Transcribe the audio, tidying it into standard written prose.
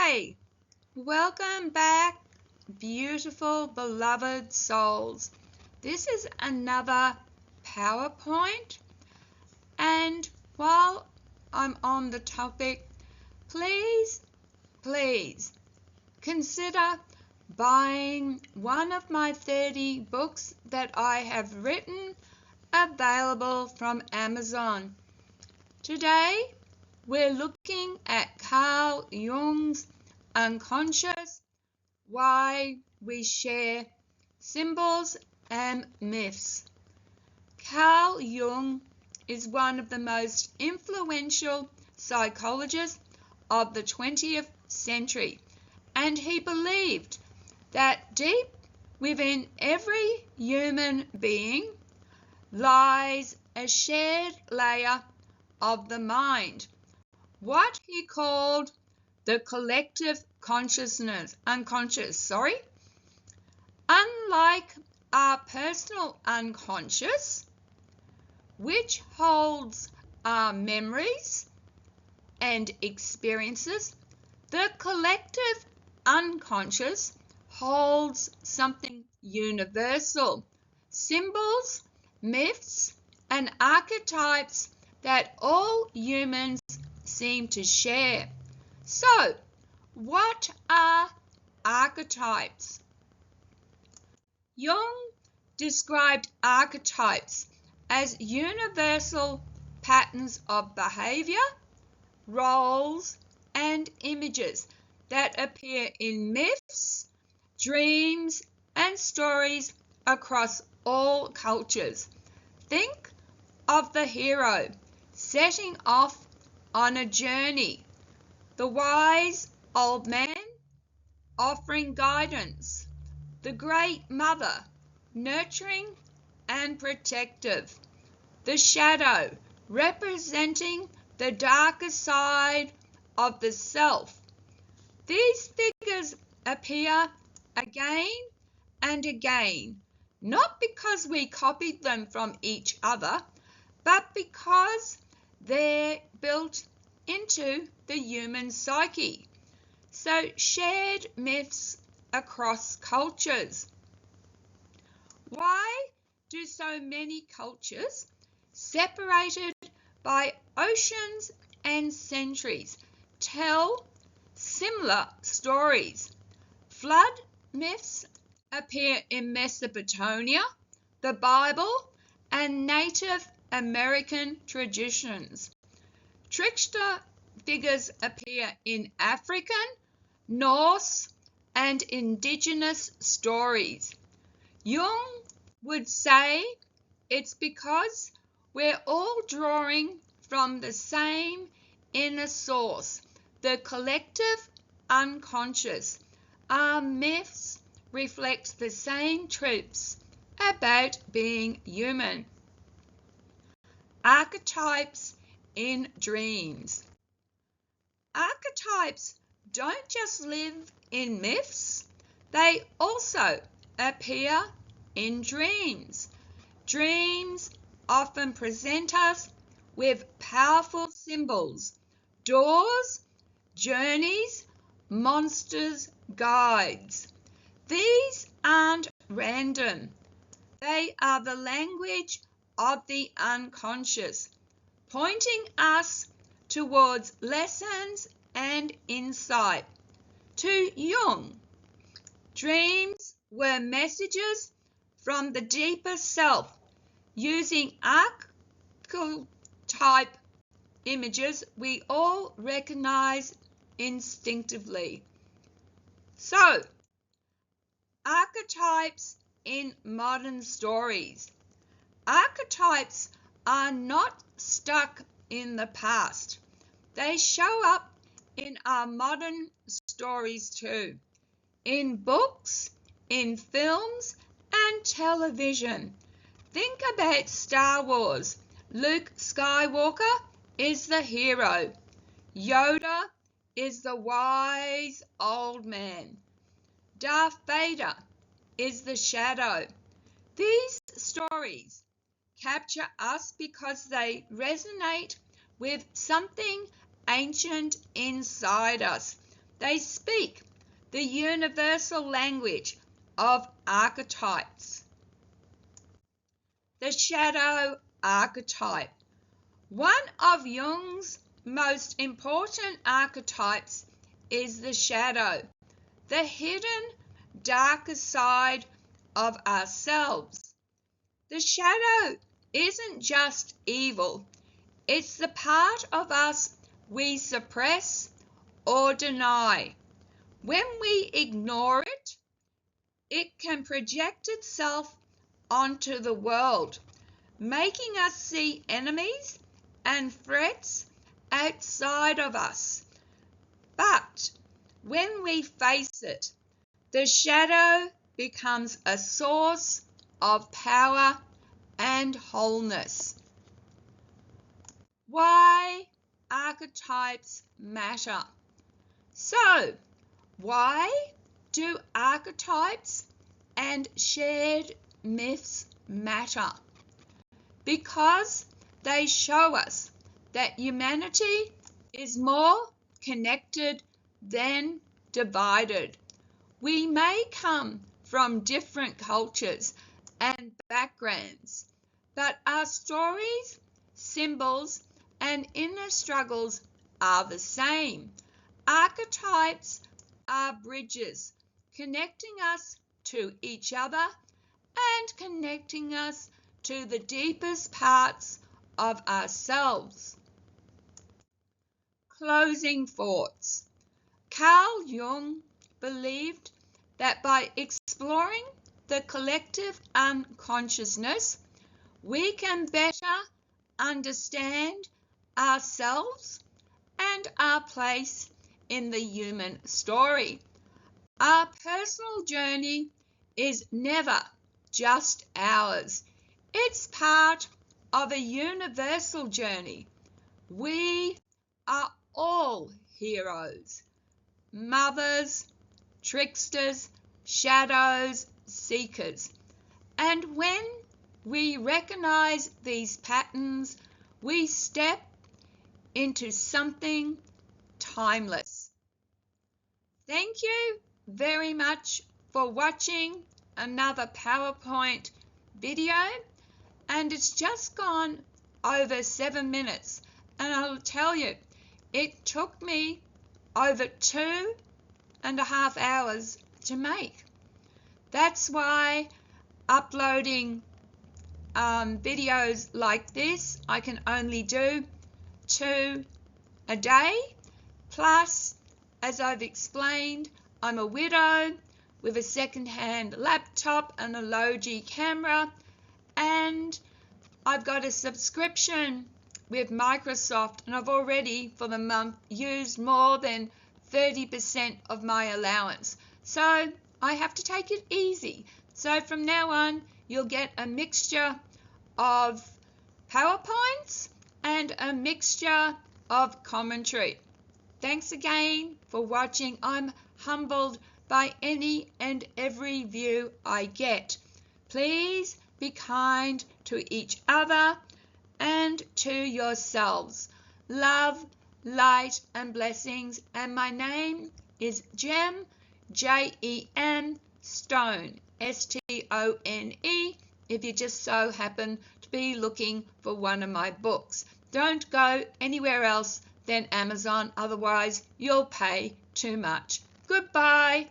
Hi, welcome back, beautiful, beloved souls. This is another PowerPoint, and while I'm on the topic, please consider buying one of my 30 books that I have written, available from Amazon. Today, we're looking at Carl Jung's unconscious, why we share symbols and myths. Carl Jung is one of the most influential psychologists of the 20th century, and he believed that deep within every human being lies a shared layer of the mind, what he called the collective unconscious. Unlike our personal unconscious, which holds our memories and experiences, the collective unconscious holds something universal, symbols, myths, and archetypes that all humans seem to share. So, what are archetypes? Jung described archetypes as universal patterns of behavior, roles, and images that appear in myths, dreams, and stories across all cultures. Think of the hero setting off on a journey, the wise old man offering guidance, the great mother nurturing and protective, the shadow representing the darker side of the self. These figures appear again and again, not because we copied them from each other, but because they're built into the human psyche. So, shared myths across cultures. Why do so many cultures, separated by oceans and centuries, tell similar stories? Flood myths appear in Mesopotamia, the Bible, and Native American traditions. Trickster figures appear in African, Norse, and indigenous stories. Jung would say it's because we're all drawing from the same inner source, the collective unconscious. Our myths reflect the same truths about being human. Archetypes in dreams. Archetypes don't just live in myths, they also appear in dreams. Dreams often present us with powerful symbols, doors, journeys, monsters, guides. These aren't random. They are the language of the unconscious, pointing us towards lessons and insight. To Jung, dreams were messages from the deeper self, using archetype images we all recognize instinctively. So, archetypes in modern stories. Archetypes are not stuck in the past. They show up in our modern stories too, in books, in films, and television. Think about Star Wars. Luke Skywalker is the hero. Yoda is the wise old man. Darth Vader is the shadow. These stories capture us because they resonate with something ancient inside us. They speak the universal language of archetypes. The shadow archetype. One of Jung's most important archetypes is the shadow, the hidden, darker side of ourselves. The shadow isn't just evil, it's the part of us we suppress or deny. When we ignore it, it can project itself onto the world, making us see enemies and threats outside of us. But when we face it, the shadow becomes a source of power and wholeness. Why archetypes matter. So, why do archetypes and shared myths matter? Because they show us that humanity is more connected than divided. We may come from different cultures and backgrounds, but our stories, symbols, and inner struggles are the same. Archetypes are bridges connecting us to each other and connecting us to the deepest parts of ourselves. Closing thoughts. Carl Jung believed that by exploring the collective unconsciousness, we can better understand ourselves and our place in the human story. Our personal journey is never just ours. It's part of a universal journey. We are all heroes, mothers, tricksters, shadows, seekers. And when we recognize these patterns, we step into something timeless. Thank you very much for watching another PowerPoint video, and it's just gone over 7 minutes, and I'll tell you, it took me over 2.5 hours to make. That's why uploading videos like this, I can only do 2 a day. Plus, as I've explained, I'm a widow with a second-hand laptop and a low-G camera, and I've got a subscription with Microsoft, and I've already for the month used more than 30% of my allowance. So I have to take it easy. So from now on, you'll get a mixture of PowerPoints and a mixture of commentary. Thanks again for watching. I'm humbled by any and every view I get. Please be kind to each other and to yourselves. Love, light, and blessings. And my name is Jem, Jem Stone, Stone, if you just so happen to be looking for one of my books. Don't go anywhere else than Amazon, otherwise you'll pay too much. Goodbye.